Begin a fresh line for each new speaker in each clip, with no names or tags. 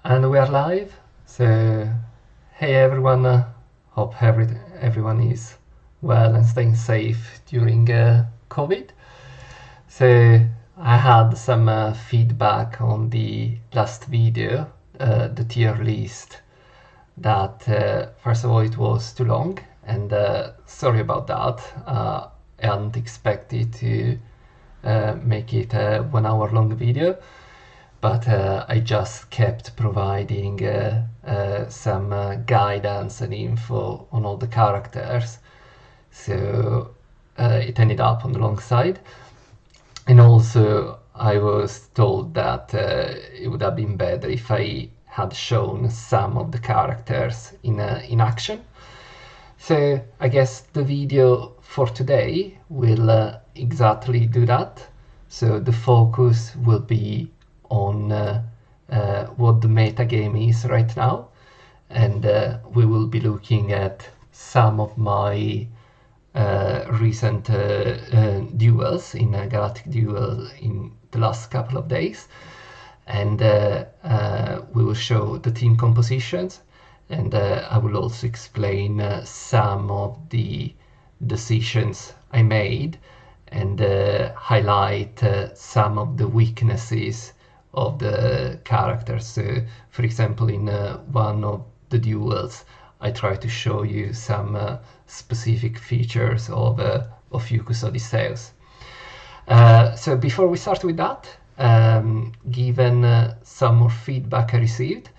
And we are live. So, hey everyone, hope everyone is well and staying safe during COVID. So, I had some feedback on the last video, the tier list, that first of all it was too long, and sorry about that. I hadn't expected to make it a 1 hour long video. But I just kept providing some guidance and info on all the characters, so it ended up on the long side. And also I was told that it would have been better if I had shown some of the characters in action. So I guess the video for today will exactly do that. So the focus will be on what the metagame is right now, and we will be looking at some of my recent duels in Galactic Duel in the last couple of days, and we will show the team compositions, and I will also explain some of the decisions I made and highlight some of the weaknesses of the characters. So, for example, in one of the duels, I try to show you some specific features of Yuku's Odysseus. So before we start with that, given some more feedback I received,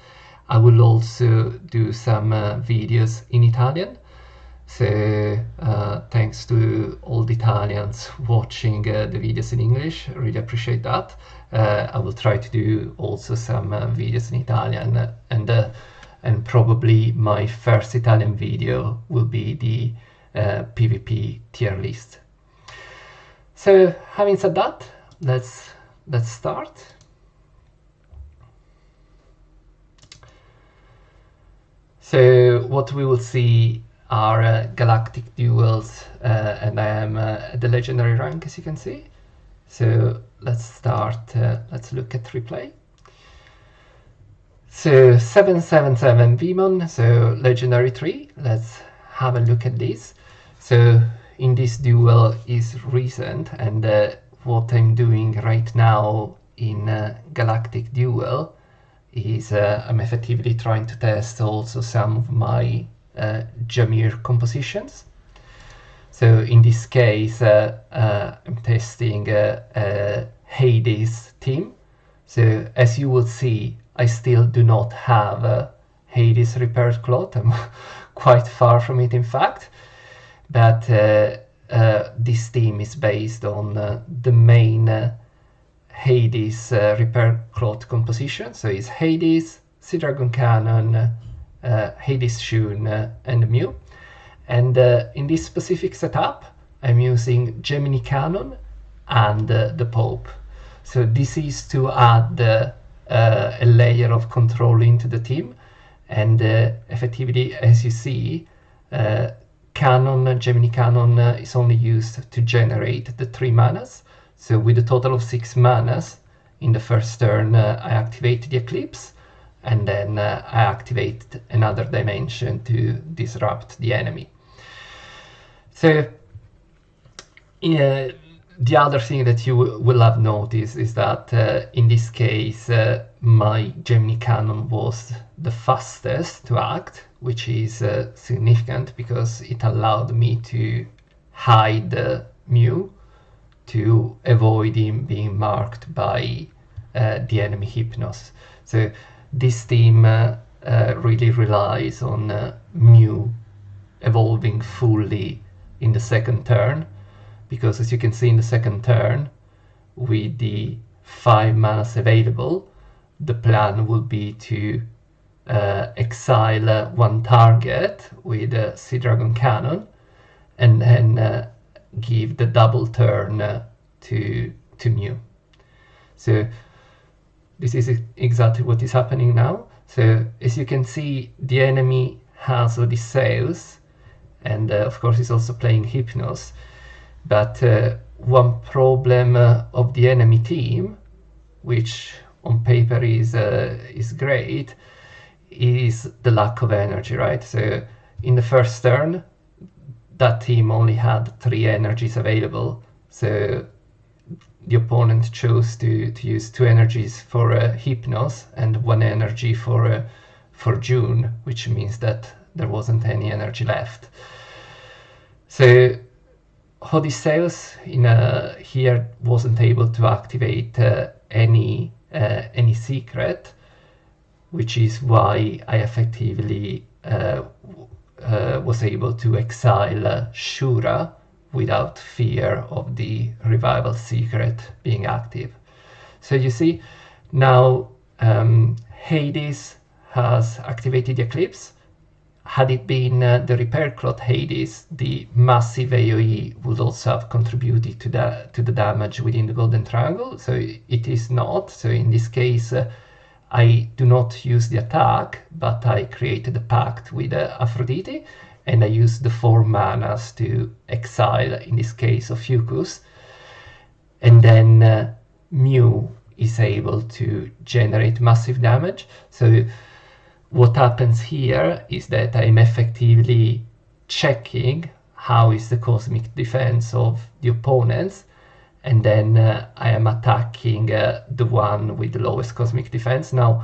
I will also do some videos in Italian. So thanks to all the Italians watching the videos in English, I really appreciate that. I will try to do also some videos in Italian, and probably my first Italian video will be the PvP tier list. So having said that, let's start. So what we will see are galactic duels, and I am at the legendary rank, as you can see. So let's start, let's look at replay. So 777 Vimon, so legendary 3, let's have a look at this. So in this duel is recent, and what I'm doing right now in Galactic Duel is I'm effectively trying to test also some of my Jameer compositions. So in this case, I'm testing Hades team. So as you will see, I still do not have Hades repaired cloth. I'm quite far from it, in fact. But this team is based on the main Hades repair cloth composition. So it's Hades, Sea Dragon Cannon, Hades Shun, and Mew. And in this specific setup, I'm using Gemini Cannon and the Pope. So this is to add a layer of control into the team, and effectively, as you see, Gemini Cannon is only used to generate the 3 manas. So with a total of 6 manas, in the first turn I activate the Eclipse, and then I activate another dimension to disrupt the enemy. So the other thing that you will have noticed is that in this case my Gemini Cannon was the fastest to act, which is significant because it allowed me to hide Mew to avoid him being marked by the enemy Hypnos. So this team really relies on Mew evolving fully in the second turn, because as you can see in the second turn, with the 5 manas available, the plan will be to exile one target with a Sea Dragon Cannon, and then give the double turn to Mew. So this is exactly what is happening now. So as you can see, the enemy has Odysseus, and of course he's also playing Hypnos. But one problem of the enemy team, which on paper is great is the lack of energy, right? So in the first turn, that team only had 3 energies available. So the opponent chose to use 2 energies for Hypnos and 1 energy for June, which means that there wasn't any energy left. So Odysseus here wasn't able to activate any secret, which is why I effectively was able to exile Shura without fear of the revival secret being active. So you see, now Hades has activated the Eclipse. Had it been the Repair Cloth Hades, the massive AoE would also have contributed to the damage within the Golden Triangle, so it is not. So in this case, I do not use the attack, but I created a pact with Aphrodite, and I use the 4 manas to exile, in this case, Ophiuchus, and then Mew is able to generate massive damage. So what happens here is that I'm effectively checking how is the cosmic defense of the opponents, and then I am attacking the one with the lowest cosmic defense. Now,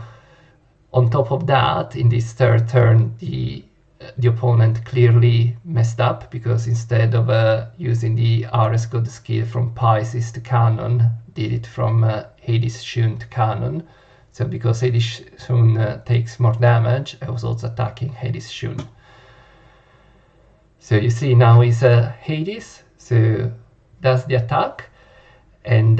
on top of that, in this third turn, the opponent clearly messed up, because instead of using the Ares God skill from Pisces to Canon, did it from Hades Shun to Canon. So because Hades Shun takes more damage, I was also attacking Hades Shun. So you see now is Hades, so that's the attack, and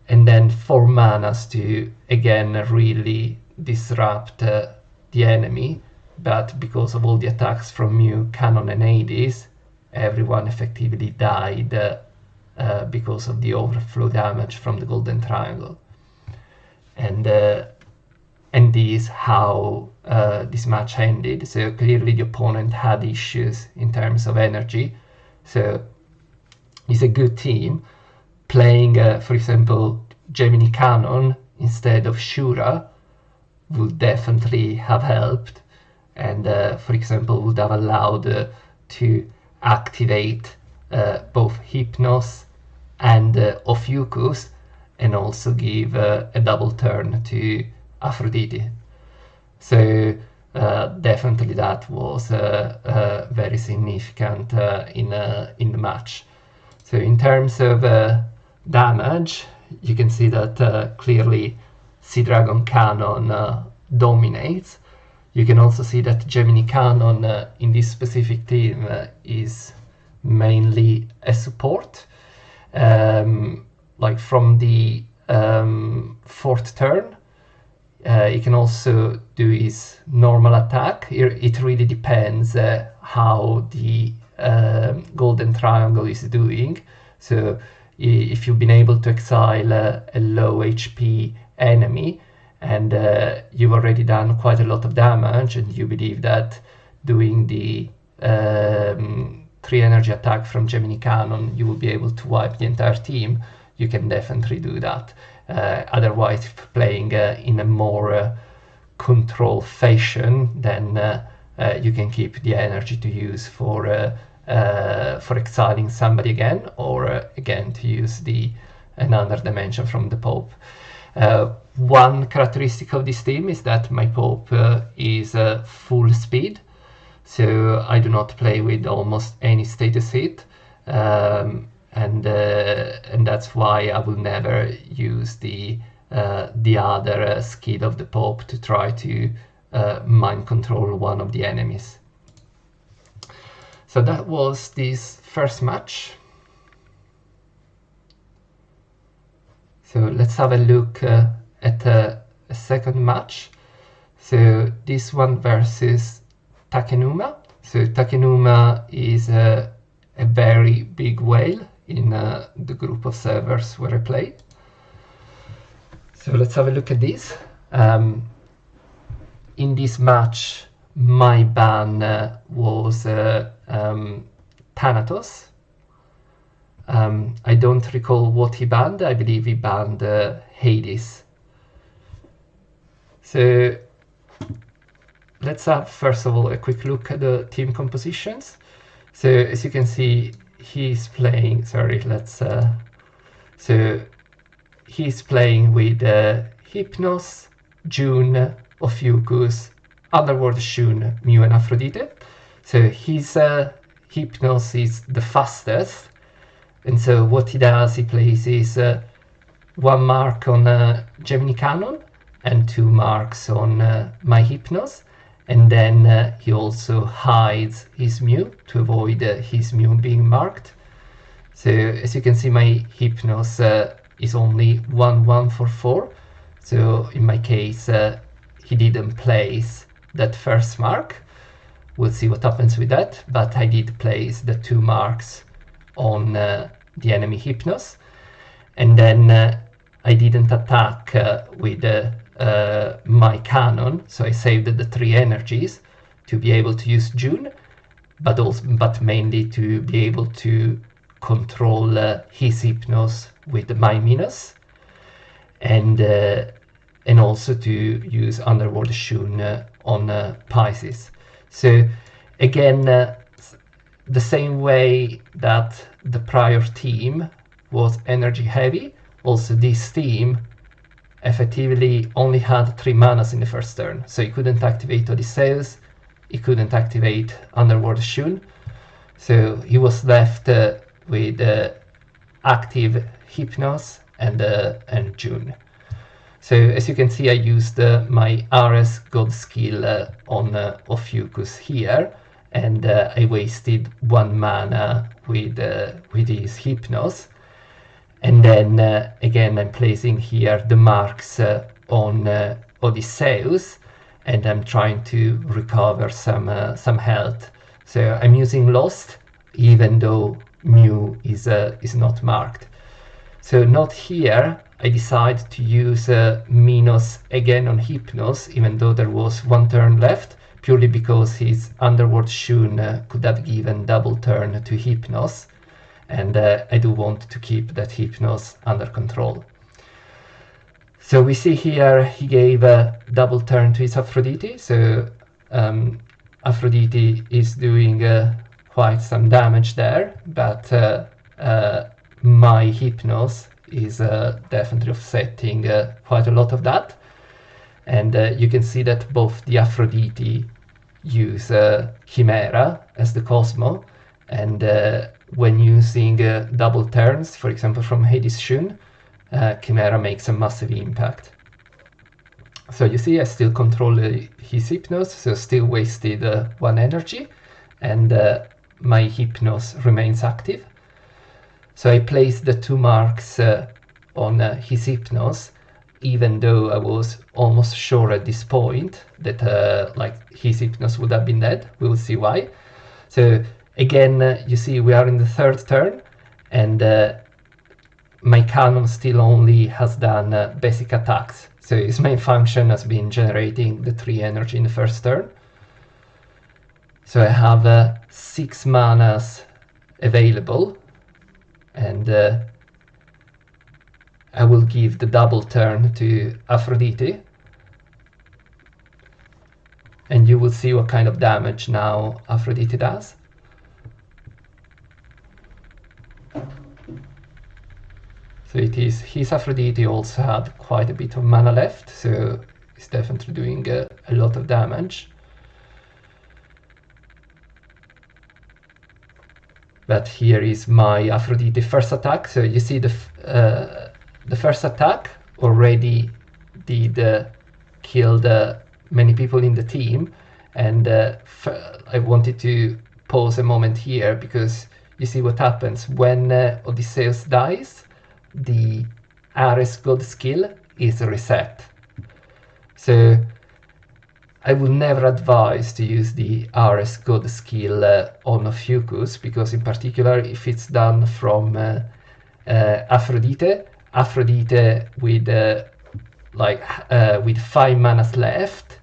then 4 manas to again really disrupt the enemy. But because of all the attacks from Mew, Canon and Hades, everyone effectively died because of the overflow damage from the Golden Triangle. And this is how this match ended. So clearly the opponent had issues in terms of energy. So it's a good team. Playing, for example, Gemini Canon instead of Shura would definitely have helped, and for example would have allowed to activate both Hypnos and Ophiuchus, and also give a double turn to Aphrodite. So definitely that was very significant in the match. So in terms of damage, you can see that clearly Sea Dragon Canon dominates. You can also see that Gemini Canon in this specific team is mainly a support. Like from the 4th turn, he can also do his normal attack. It really depends how the Golden Triangle is doing. So if you've been able to exile a low HP enemy, and you've already done quite a lot of damage, and you believe that doing the 3 energy attack from Gemini Canon you will be able to wipe the entire team, you can definitely do that. Otherwise, if playing in a more control fashion, then you can keep the energy to use for exiling somebody again, or again to use another dimension from the Pope. One characteristic of this team is that my Pope is full speed, so I do not play with almost any status hit, and that's why I will never use the other skill of the Pope to try to mind control one of the enemies. So that was this first match. So let's have a look at a second match. So this one versus Takenuma. So Takenuma is a very big whale in the group of servers where I play. So let's have a look at this. In this match, my ban was Thanatos. I don't recall what he banned. I believe he banned Hades. So let's have first of all a quick look at the team compositions. So as you can see, he's playing. So he's playing with Hypnos, June, Ophiuchus, Underworld Shun, Mew, and Aphrodite. So his Hypnos is the fastest, and so what he does, he places 1 mark on Gemini Cannon and 2 marks on my Hypnos, and then he also hides his Mew to avoid his Mew being marked. So as you can see, my Hypnos is only 1/1 for 4. So in my case, he didn't place that first mark. We'll see what happens with that, but I did place the 2 marks on the enemy Hypnos. And then I didn't attack with my cannon, so I saved the 3 energies to be able to use June, but mainly to be able to control his Hypnos with my Minos, and also to use Underworld Shun on Pisces. So again, the same way that the prior team was energy heavy, also this team effectively only had 3 manas in the first turn, so he couldn't activate Odysseus, he couldn't activate Underworld Shun, so he was left with active Hypnos and June. So as you can see, I used my Ares God skill on Ophiuchus here, and I wasted 1 mana with his Hypnos. And then again, I'm placing here the marks on Odysseus, and I'm trying to recover some health. So I'm using Lost, even though Mew is not marked. So not here, I decide to use Minos again on Hypnos, even though there was 1 turn left, purely because his Underworld Shun could have given double turn to Hypnos, and I do want to keep that Hypnos under control. So we see here he gave a double turn to his Aphrodite, so Aphrodite is doing quite some damage there, but my Hypnos is definitely offsetting quite a lot of that. And you can see that both the Aphrodite use Chimera as the Cosmo, and when using double turns, for example from Hades Shun, Chimera makes a massive impact. So you see I still control his Hypnos, so still wasted 1 energy, and my Hypnos remains active. So I placed the 2 marks on his Hypnos, even though I was almost sure at this point that his Hypnos would have been dead. We will see why. So again, you see we are in the 3rd turn, and my cannon still only has done basic attacks. So his main function has been generating the 3 energy in the 1st turn. So I have 6 manas available, and I will give the double turn to Aphrodite, and you will see what kind of damage now Aphrodite does. So it is his Aphrodite also had quite a bit of mana left, so it's definitely doing a lot of damage. But here is my Aphrodite first attack. So you see the first attack already did kill many people in the team, and I wanted to pause a moment here because you see what happens when Odysseus dies. The Ares God skill is reset. So I would never advise to use the Ares God skill on Ophiuchus, because in particular if it's done from Aphrodite with 5 manas left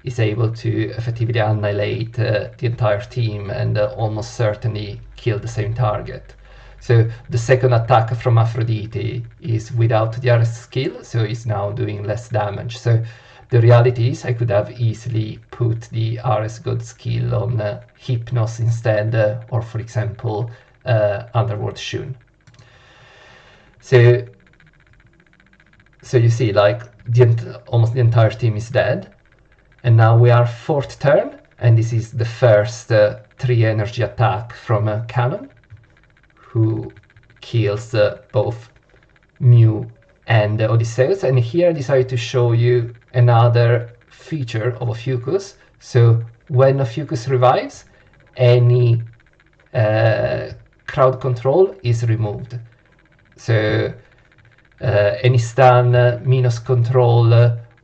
is able to effectively annihilate the entire team and almost certainly kill the same target. So the second attack from Aphrodite is without the RS skill, so it's now doing less damage. So the reality is I could have easily put the RS God skill on Hypnos instead, or for example, Underworld Shun. So you see, like, almost the entire team is dead. And now we are 4th turn, and this is the first 3 energy attack from Cannon, who kills both Mew and Odysseus. And here I decided to show you another feature of Ophiuchus. So when Ophiuchus revives, any crowd control is removed. So any stun, Minos control,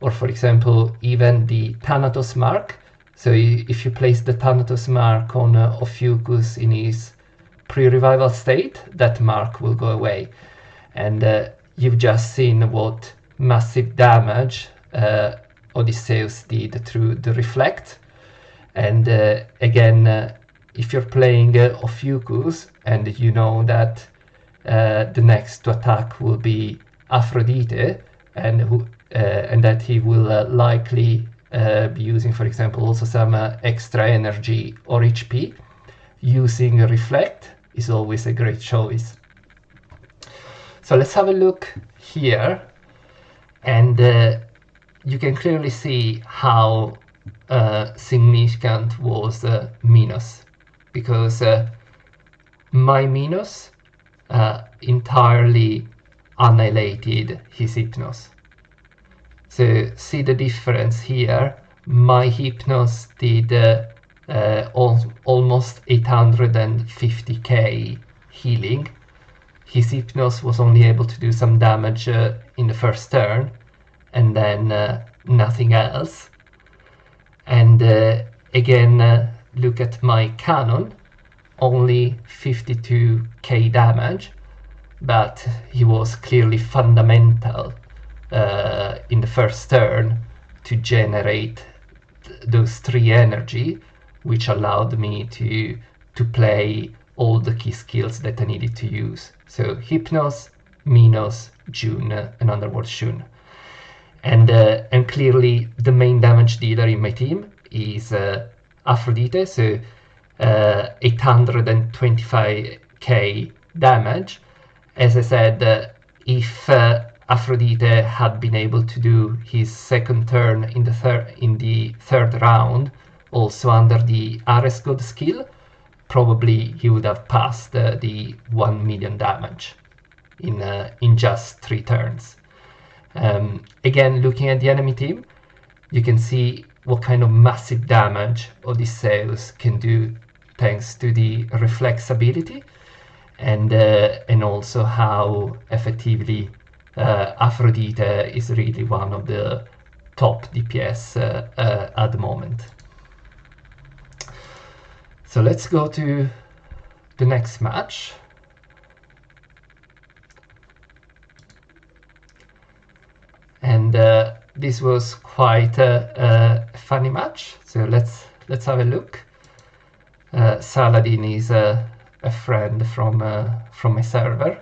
or for example, even the Thanatos mark. So if you place the Thanatos mark on Ophiuchus in his pre-revival state, that mark will go away. And you've just seen what massive damage Odysseus did through the Reflect. And again, if you're playing Ophiuchus and you know that the next to attack will be Aphrodite, and that he will likely be using, for example, also some extra energy or HP, using Reflect is always a great choice. So let's have a look here, and you can clearly see how significant was Minos, because my Minos entirely annihilated his Hypnos. So see the difference here. My Hypnos did almost 850k healing. His Hypnos was only able to do some damage in the first turn, and then nothing else. And again, look at my Cannon, only 52k damage, but he was clearly fundamental in the first turn to generate those 3 energy, which allowed me to play all the key skills that I needed to use. So Hypnos, Minos, June, and Underworld Shun. And clearly the main damage dealer in my team is Aphrodite, so 825k damage. As I said, if Aphrodite had been able to do his second turn in the third round, also under the Ares God skill, probably he would have passed the 1 million damage in just 3 turns. Again, looking at the enemy team, you can see what kind of massive damage Odysseus can do thanks to the Reflex ability, and also how effectively Aphrodite is really one of the top DPS at the moment. So let's go to the next match. And this was quite a funny match, so let's have a look. Saladin is a friend from my server.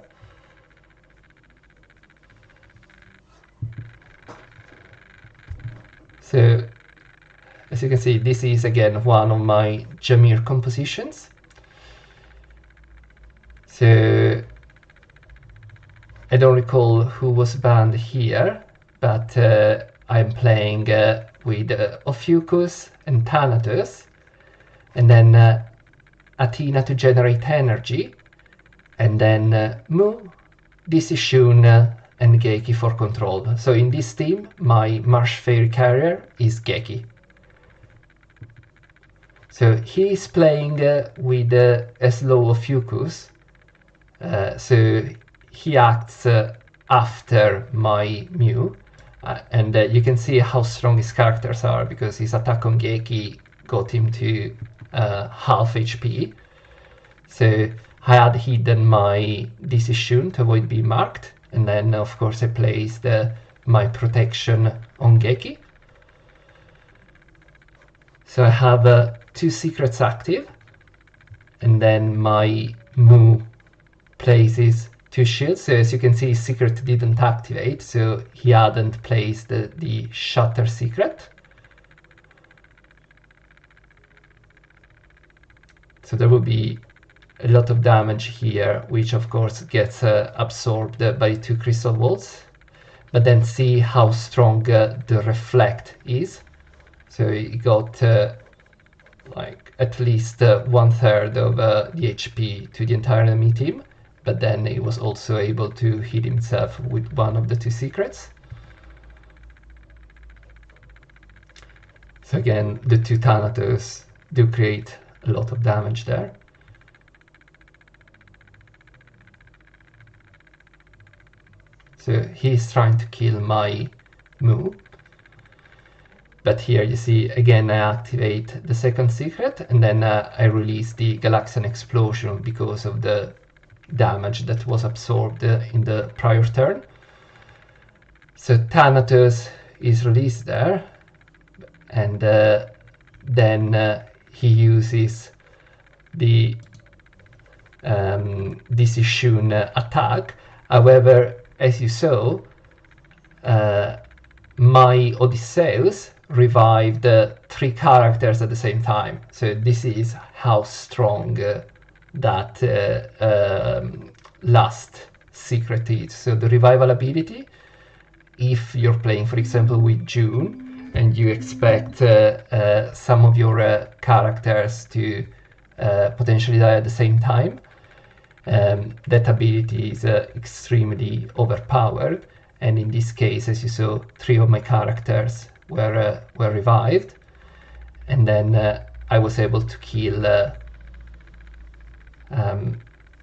So as you can see, this is again one of my Jameer compositions. So I don't recall who was banned here, but I'm playing with Ophiuchus and Thanatos, and then Athena to generate energy, and then Mu, this is Shun, and Geki for control. So in this team, my Marsh Fairy carrier is Geki. So he is playing with a slow Ophiuchus, so he acts after my Mew, and you can see how strong his characters are, because his attack on Geki got him to half HP. So I had hidden my DC Shun to avoid being marked, and then of course I placed my protection on Geki. So I have 2 secrets active, and then my Mu places 2 shields. So as you can see, secret didn't activate, so he hadn't placed the Shatter secret. So there will be a lot of damage here, which of course gets absorbed by 2 crystal walls. But then see how strong the reflect is. So he got like at least 1/3 of the HP to the entire enemy team, but then he was also able to hit himself with one of the 2 secrets. So again, the 2 Thanatos do create a lot of damage there. So he's trying to kill my Mu. But here you see, again, I activate the second secret, and then I release the Galaxian Explosion because of the damage that was absorbed in the prior turn. So Thanatos is released there, and then he uses the Decision attack. However, as you saw, my Odysseus revived 3 characters at the same time. So this is how strong that last secret is. So the revival ability, if you're playing, for example, with June, and you expect some of your characters to potentially die at the same time, that ability is extremely overpowered. And in this case, as you saw, 3 of my characters were revived, and then I was able to kill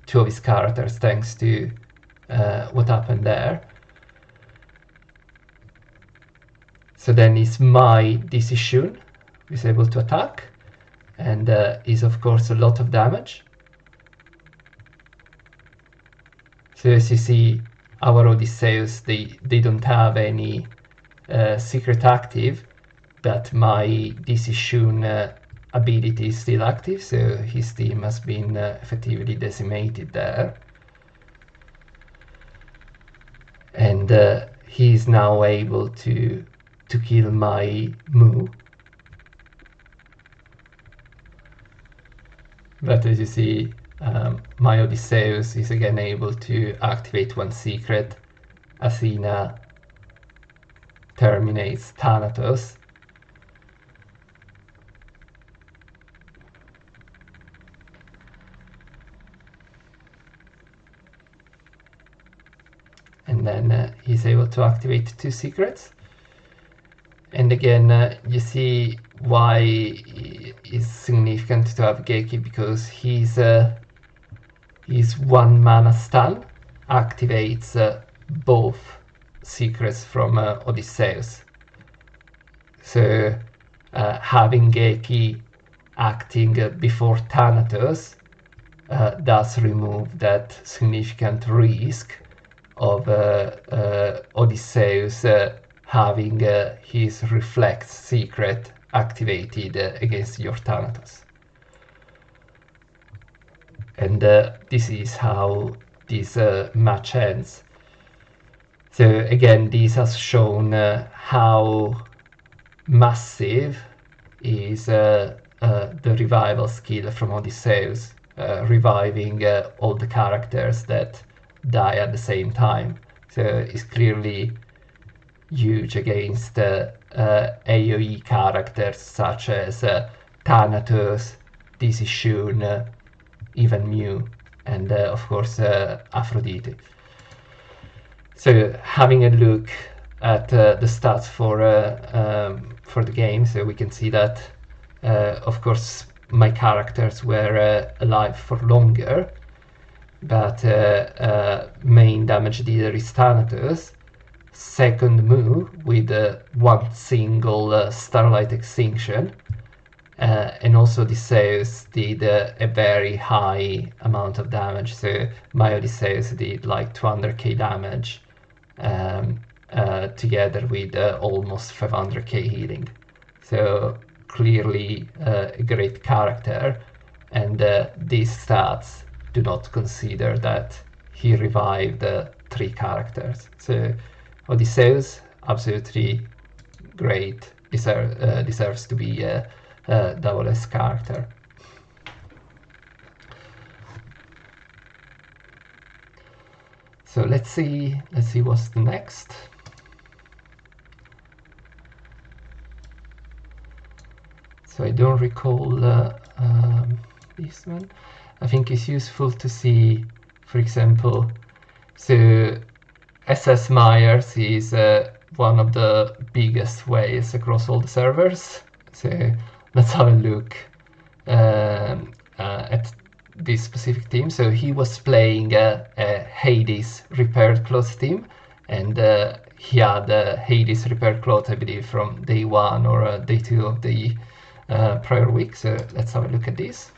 2 of his characters thanks to what happened there. So then it's my Decision is able to attack, and is of course a lot of damage. So as you see, our Odysseus, they don't have any secret active, but my Decision ability is still active, so his team has been effectively decimated there. And he is now able to kill my Mu. But as you see, my Odysseus is again able to activate 1 secret. Athena terminates Thanatos. And then he's able to activate 2 secrets. And again, you see why it's significant to have Geki, because his 1 mana stun activates both secrets from Odysseus. So having Geki acting before Thanatos does remove that significant risk of Odysseus having his Reflect secret activated against your Thanatos. And this is how this match ends. So again, this has shown how massive is the revival skill from Odysseus, reviving all the characters that die at the same time. So it's clearly huge against AoE characters such as Thanatos, Decision, even Mu, and of course Aphrodite. So having a look at the stats for the game, so we can see that of course my characters were alive for longer, but main damage dealer is Thanatos, second Mu with 1 single Starlight Extinction, and also Odysseus did a very high amount of damage. So my Odysseus did like 200k damage together with almost 500k healing. So clearly a great character, and these stats do not consider that he revived 3 characters. So Odysseus, absolutely great, deserves to be a double S character. So let's see what's the next. So I don't recall this one. I think it's useful to see, for example, so SS Myers is one of the biggest whales across all the servers. So let's have a look at this specific team. So he was playing a Hades repaired clothes team, and he had Hades repaired clothes, I believe, from day 1 or day 2 of the prior week. So let's have a look at this.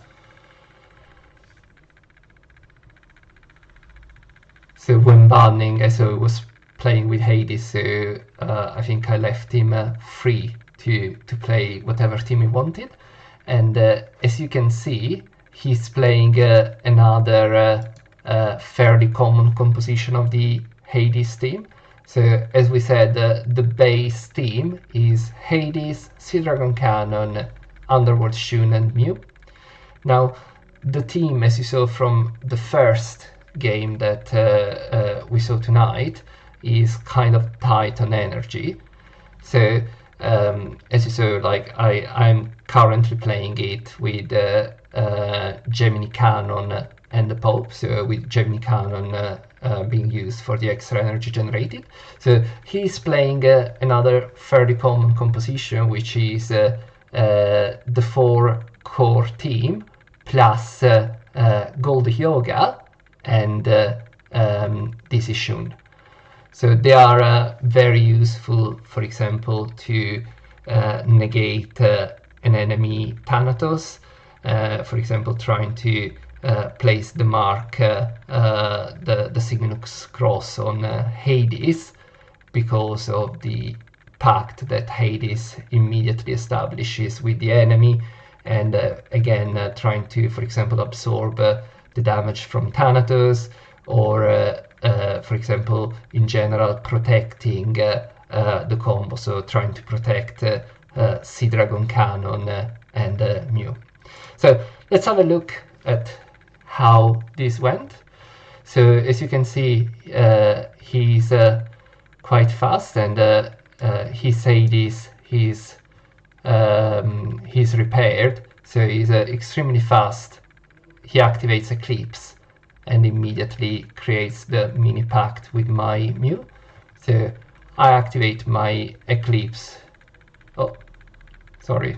So when banning, I was playing with Hades, so I think I left him free to play whatever team he wanted. And as you can see, he's playing another fairly common composition of the Hades team. So as we said, the base team is Hades, Sea Dragon Cannon, Underworld Shun, and Mew. Now, the team, as you saw from the first game that we saw tonight, is kind of tight on energy. So as you saw, like I'm currently playing it with Gemini Cannon and the Pope, so with Gemini Cannon being used for the extra energy generated. So he's playing another fairly common composition, which is the 4 core team plus Gold Yoga and this is Shun. So they are very useful, for example, to negate an enemy Thanatos, for example, trying to place the mark, the Cygnus Cross on Hades, because of the pact that Hades immediately establishes with the enemy, and again trying to, for example, absorb the damage from Thanatos, or for example, in general, protecting the combo, so trying to protect Sea Dragon Cannon and Mew. So let's have a look at how this went. So as you can see, he's quite fast, and his Hades, he's repaired, so he's extremely fast. He activates Eclipse and immediately creates the mini pact with my Mew. So I activate my Eclipse. Oh, sorry.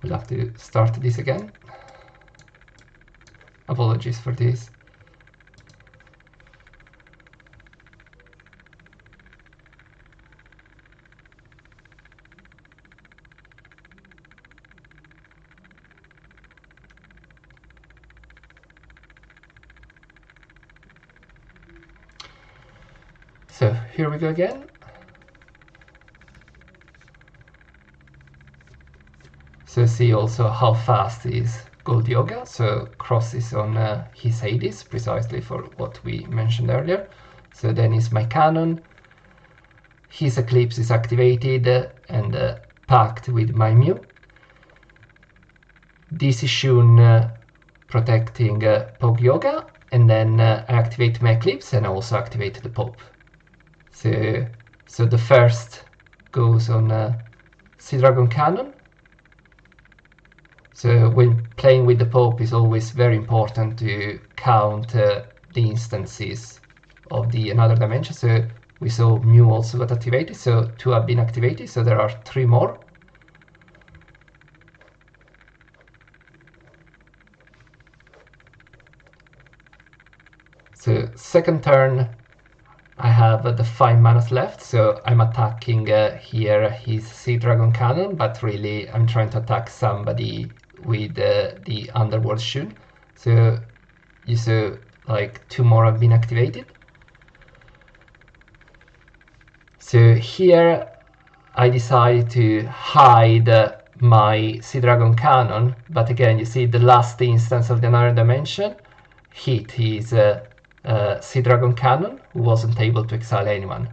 We'll have to start this again. Apologies for this. So here we go again. So see also how fast is Gold Yoga, so crosses on his Hades, precisely for what we mentioned earlier. So then is my Cannon, his Eclipse is activated and packed with my Mew. This is Shun protecting Poke Yoga, and then I activate my Eclipse and I also activate the Pope. So the first goes on Sea Dragon Cannon. So when playing with the Pope, is always very important to count the instances of the another dimension. So we saw Mew also got activated, so 2 have been activated, so there are 3 more. So second turn, I have the 5 manas left, so I'm attacking here his Sea Dragon Cannon, but really I'm trying to attack somebody with the Underworld Shun. So you saw like 2 more have been activated. So here I decide to hide my Sea Dragon cannon, but again, you see the last instance of the another dimension hit his Sea Dragon cannon, who wasn't able to exile anyone.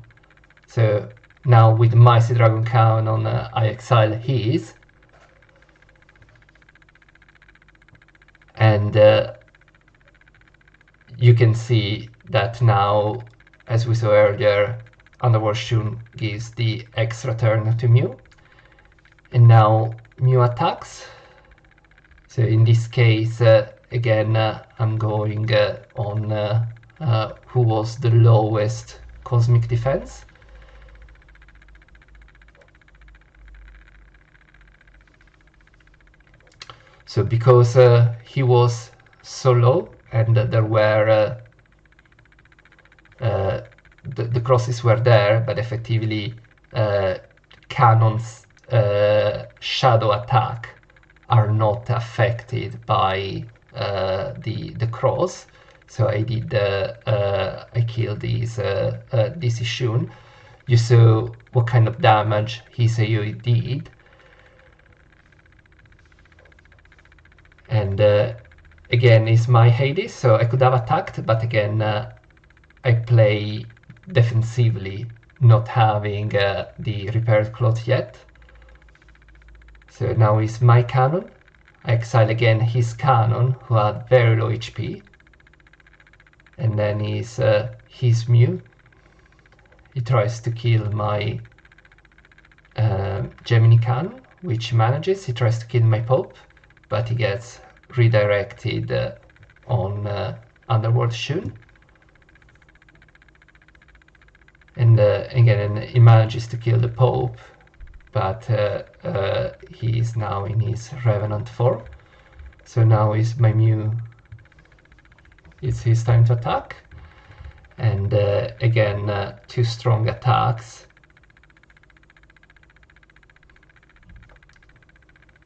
So now with my Sea Dragon cannon, I exile his, and you can see that now, as we saw earlier, Underworld Shun gives the extra turn to Mew, and now Mew attacks. So in this case, again, I'm going on who was the lowest cosmic defense. So because he was so low and there were the crosses were there, but effectively Cannon's shadow attack are not affected by the cross. So I did I killed this Shun. You saw what kind of damage his AoE did, and again it's my Hades, so I could have attacked, but again I play defensively, not having the repaired cloth yet. So now is my cannon. I exile again his cannon, who had very low HP, and then is his Mew. He tries to kill my Gemini cannon, which manages. He tries to kill my Pope, but he gets redirected on Underworld Shun. And again, he manages to kill the Pope, but he is now in his Revenant form. So now is my Mew, it's his time to attack. And again, two strong attacks.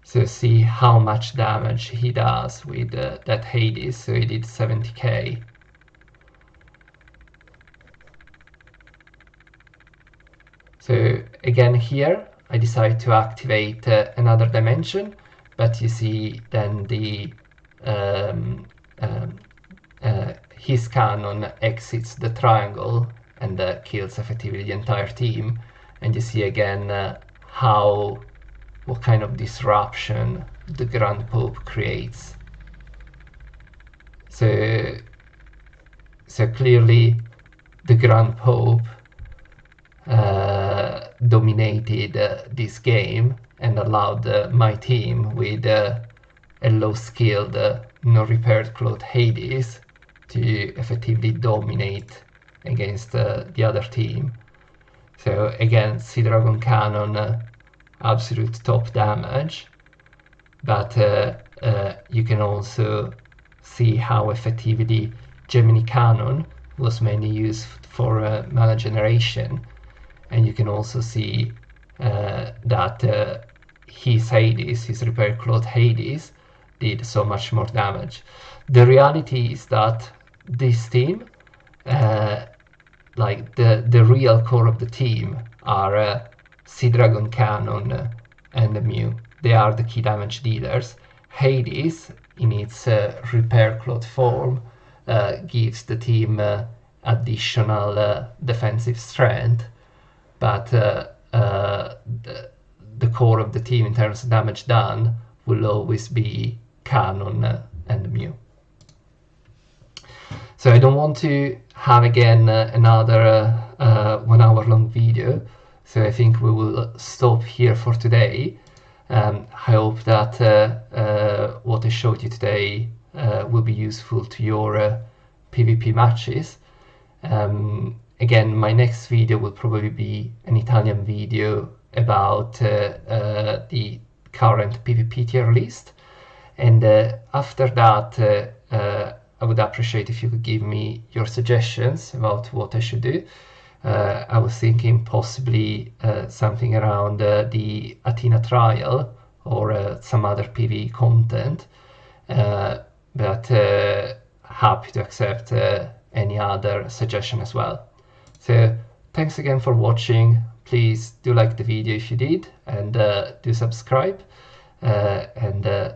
So see how much damage he does with that Hades. So he did 70k. So again here I decide to activate another dimension, but you see then the his cannon exits the triangle and kills effectively the entire team, and you see again what kind of disruption the Grand Pope creates. So clearly the Grand Pope dominated this game and allowed my team with a low-skilled, no-repaired cloth Hades to effectively dominate against the other team. So again, Sea Dragon Cannon, absolute top damage, but you can also see how effectively Gemini Cannon was mainly used for mana generation, and you can also see that his Hades, his Repair Cloth Hades, did so much more damage. The reality is that this team, like the real core of the team, are Sea Dragon Cannon and Mew. They are the key damage dealers. Hades, in its Repair Cloth form, gives the team additional defensive strength, but the core of the team in terms of damage done will always be Cannon and Mew. So I don't want to have again another 1 hour long video, so I think we will stop here for today. I hope that what I showed you today will be useful to your PvP matches. Again, my next video will probably be an Italian video about the current PvP tier list, and after that I would appreciate if you could give me your suggestions about what I should do. I was thinking possibly something around the Athena trial or some other PvE content, but happy to accept any other suggestion as well. So thanks again for watching. Please do like the video if you did, and do subscribe. and